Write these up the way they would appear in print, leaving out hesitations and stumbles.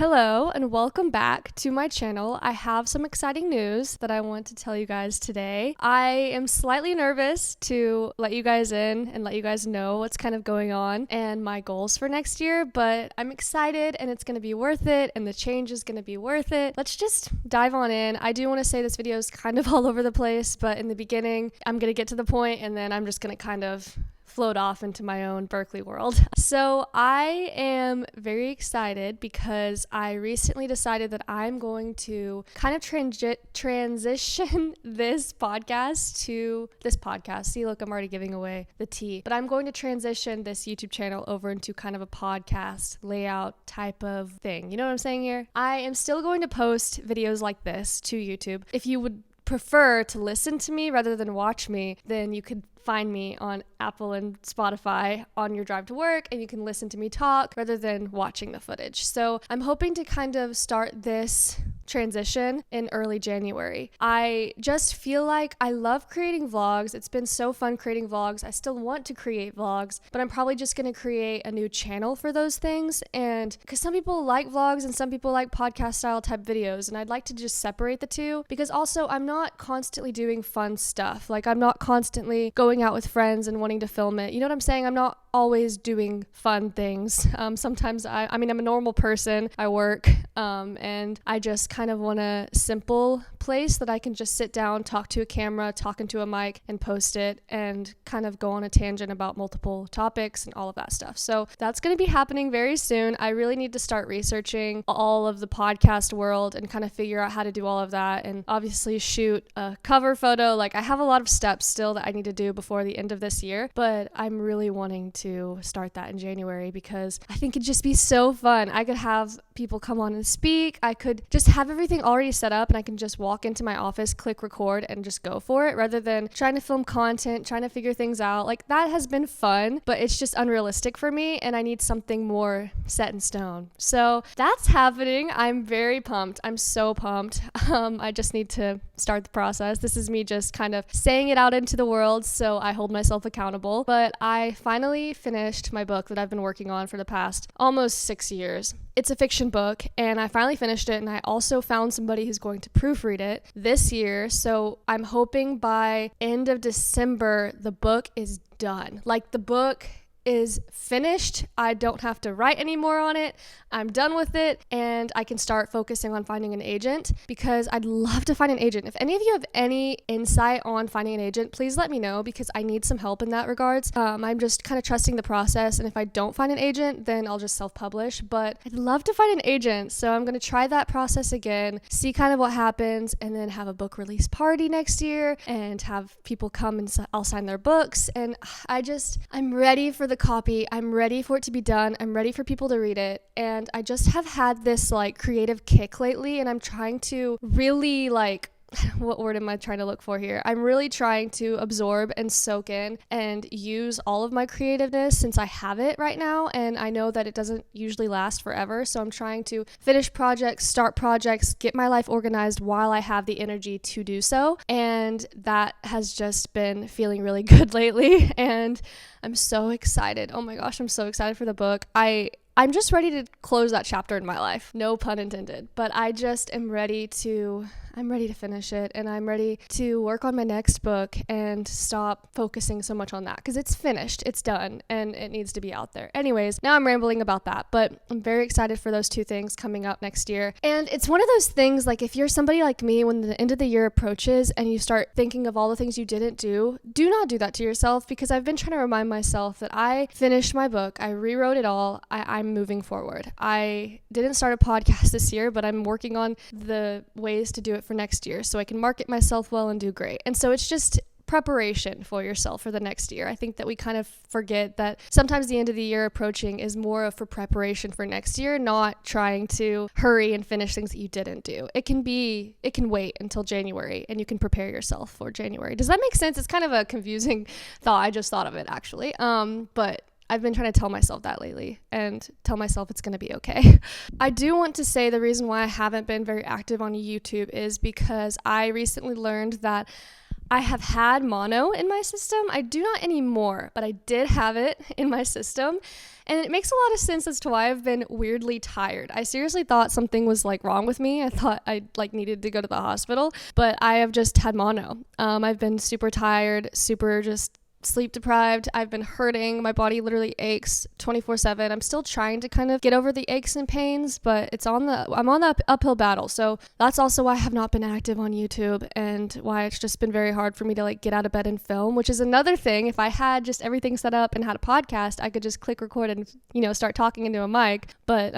Hello and welcome back to my channel. I have some exciting news that I want to tell you guys today. I am slightly nervous to let you guys in and let you guys know what's kind of going on and my goals for next year, but I'm excited and it's going to be worth it and the change is going to be worth it. Let's just dive on in. I do want to say this video is kind of all over the place, but in the beginning, I'm going to get to the point and then I'm just going to kind of float off into my own Berkeley world. So I am very excited because I recently decided that I'm going to kind of transition this podcast. See, look, I'm already giving away the tea. But I'm going to transition this YouTube channel over into kind of a podcast layout type of thing. You know what I'm saying here? I am still going to post videos like this to YouTube. If you would prefer to listen to me rather than watch me, then you could find me on Apple and Spotify on your drive to work, and you can listen to me talk rather than watching the footage. So I'm hoping to kind of start this transition in early January. I just feel like I love creating vlogs. It's been so fun creating vlogs. I still want to create vlogs, but I'm probably just going to create a new channel for those things. And because some people like vlogs and some people like podcast style type videos, and I'd like to just separate the two because also I'm not constantly doing fun stuff. Like I'm not constantly going out with friends and wanting to film it. You know what I'm saying? I'm not always doing fun things. Sometimes I'm a normal person. I work and I just kind of want a simple place that I can just sit down, talk to a camera, talk into a mic and post it and kind of go on a tangent about multiple topics and all of that stuff. So that's going to be happening very soon. I really need to start researching all of the podcast world and kind of figure out how to do all of that and obviously shoot a cover photo. Like I have a lot of steps still that I need to do before the end of this year, but I'm really wanting to start that in January because I think it'd just be so fun. I could have people come on and speak. I could just have everything already set up and I can just walk into my office, click record and just go for it rather than trying to film content, trying to figure things out. Like that has been fun, but it's just unrealistic for me and I need something more set in stone. So that's happening. I'm very pumped. I'm so pumped. I just need to start the process. This is me just kind of saying it out into the world so I hold myself accountable. But I finally finished my book that I've been working on for the past almost 6 years. It's a fiction book and I finally finished it and I also found somebody who's going to proofread it this year. So I'm hoping by end of December, the book is done. Like the book is finished. I don't have to write anymore on it. I'm done with it and I can start focusing on finding an agent because I'd love to find an agent. If any of you have any insight on finding an agent, please let me know because I need some help in that regards. I'm just kind of trusting the process and if I don't find an agent, then I'll just self-publish, but I'd love to find an agent. So I'm going to try that process again, see kind of what happens and then have a book release party next year and have people come and I'll sign their books and I'm ready for the copy. I'm ready for it to be done. I'm ready for people to read it. And I just have had this like creative kick lately and I'm trying to really what word am I trying to look for here? I'm really trying to absorb and soak in and use all of my creativeness since I have it right now. And I know that it doesn't usually last forever. So I'm trying to finish projects, start projects, get my life organized while I have the energy to do so. And that has just been feeling really good lately. And I'm so excited. Oh my gosh, I'm so excited for the book. I'm just ready to close that chapter in my life. No pun intended. But I just am ready to finish it and I'm ready to work on my next book and stop focusing so much on that because it's finished, it's done, and it needs to be out there. Anyways, now I'm rambling about that, but I'm very excited for those two things coming up next year. And it's one of those things like if you're somebody like me, when the end of the year approaches and you start thinking of all the things you didn't do not do that to yourself because I've been trying to remind myself that I finished my book, I rewrote it all, I'm moving forward. I didn't start a podcast this year, but I'm working on the ways to do it for next year so I can market myself well and do great. And so it's just preparation for yourself for the next year. I think that we kind of forget that sometimes the end of the year approaching is more of for preparation for next year, not trying to hurry and finish things that you didn't do. It can wait until January and you can prepare yourself for January. Does that make sense? It's kind of a confusing thought. I just thought of it actually. But I've been trying to tell myself that lately and tell myself it's going to be okay. I do want to say the reason why I haven't been very active on YouTube is because I recently learned that I have had mono in my system. I do not anymore, but I did have it in my system. And it makes a lot of sense as to why I've been weirdly tired. I seriously thought something was like wrong with me. I thought I like needed to go to the hospital, but I have just had mono. I've been super tired, super just sleep deprived. I've been hurting. My body literally aches 24/7. I'm still trying to kind of get over the aches and pains, but I'm on the uphill battle. So that's also why I have not been active on YouTube and why it's just been very hard for me to like get out of bed and film, which is another thing. If I had just everything set up and had a podcast, I could just click record and, start talking into a mic. But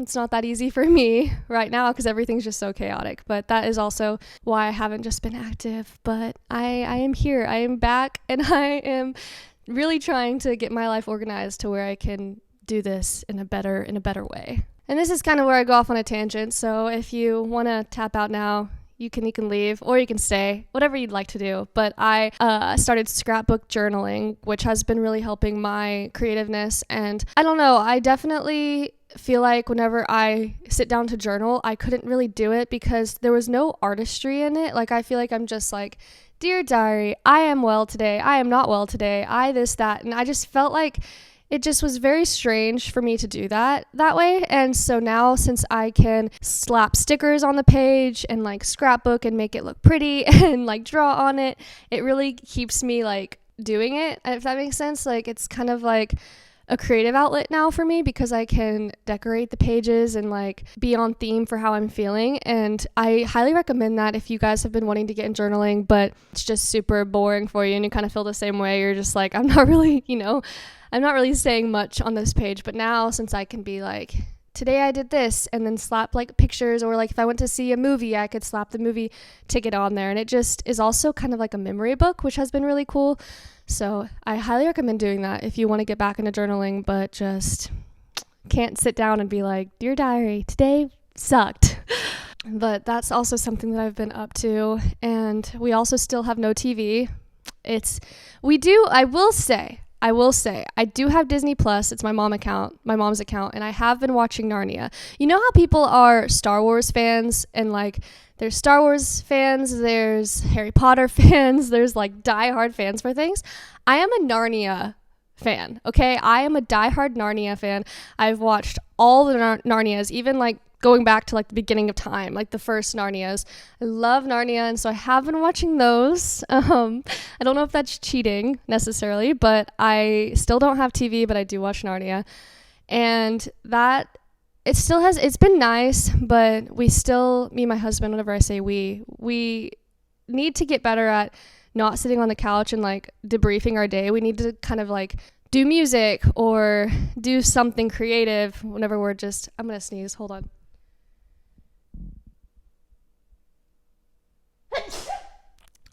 it's not that easy for me right now because everything's just so chaotic. But that is also why I haven't just been active. But I am here. I am back, and I am really trying to get my life organized to where I can do this in a better way. And this is kind of where I go off on a tangent. So if you want to tap out now, you can leave or you can stay, whatever you'd like to do. But I started scrapbook journaling, which has been really helping my creativeness. And I don't know, I definitely feel like whenever I sit down to journal, I couldn't really do it because there was no artistry in it. Like I feel like I'm just like, dear diary, I am well today. I am not well today. I this, that. And I just felt like it just was very strange for me to do that way. And so now since I can slap stickers on the page and like scrapbook and make it look pretty and like draw on it, it really keeps me like doing it, if that makes sense. Like it's kind of like a creative outlet now for me because I can decorate the pages and like be on theme for how I'm feeling. And I highly recommend that if you guys have been wanting to get in journaling, but it's just super boring for you and you kind of feel the same way. You're just like, I'm not really saying much on this page. But now since I can be like, today I did this, and then slap like pictures, or like if I went to see a movie, I could slap the movie ticket on there. And it just is also kind of like a memory book, which has been really cool. So I highly recommend doing that if you want to get back into journaling, but just can't sit down and be like, dear diary, today sucked. But that's also something that I've been up to. And we also still have no TV. I will say, I do have Disney Plus. It's my mom's account, and I have been watching Narnia. You know how people are Star Wars fans, and like there's Star Wars fans, there's Harry Potter fans, there's like diehard fans for things. I am a Narnia fan, okay? I am a diehard Narnia fan. I've watched all the Narnias, even like going back to like the beginning of time, like the first Narnias. I love Narnia, and so I have been watching those. I don't know if that's cheating necessarily, but I still don't have TV, but I do watch Narnia. And that, it's been nice, but me and my husband, whenever I say we need to get better at not sitting on the couch and like debriefing our day. We need to kind of like do music or do something creative whenever I'm going to sneeze, hold on.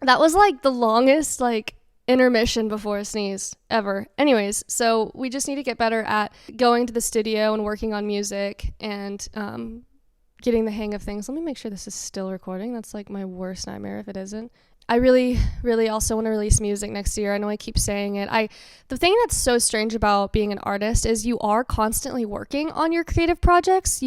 That was like the longest like intermission before a sneeze ever. Anyways, so we just need to get better at going to the studio and working on music and getting the hang of things. Let me make sure this is still recording. That's like my worst nightmare if it isn't. I really, really also want to release music next year. I know I keep saying it. The thing that's so strange about being an artist is you are constantly working on your creative projects.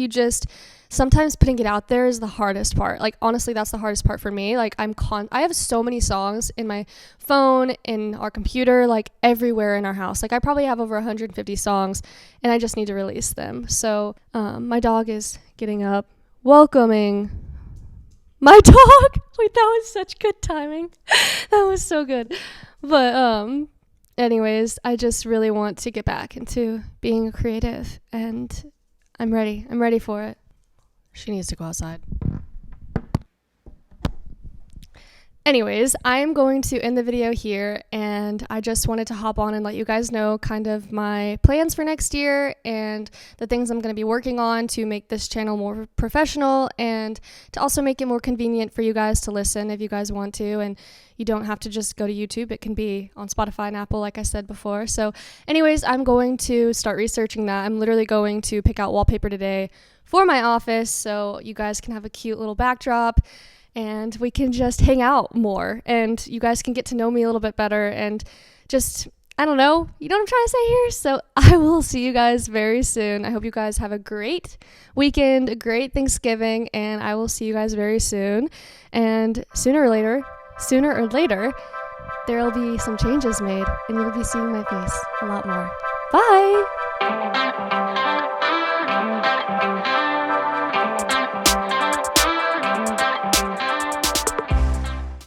Sometimes putting it out there is the hardest part. Like, honestly, that's the hardest part for me. Like, I have so many songs in my phone, in our computer, like everywhere in our house. Like, I probably have over 150 songs, and I just need to release them. So, my dog is getting up, welcoming my dog. Wait, that was such good timing. That was so good. But, anyways, I just really want to get back into being a creative, and I'm ready. I'm ready for it. She needs to go outside. Anyways, I'm going to end the video here, and I just wanted to hop on and let you guys know kind of my plans for next year and the things I'm going to be working on to make this channel more professional and to also make it more convenient for you guys to listen if you guys want to, and you don't have to just go to YouTube. It can be on Spotify and Apple, like I said before. So anyways, I'm going to start researching that. I'm literally going to pick out wallpaper today for my office so you guys can have a cute little backdrop and we can just hang out more and you guys can get to know me a little bit better and just, I don't know, you know what I'm trying to say here? So I will see you guys very soon. I hope you guys have a great weekend, a great Thanksgiving, and I will see you guys very soon. And sooner or later, sooner or later, there will be some changes made and you'll be seeing my face a lot more. Bye!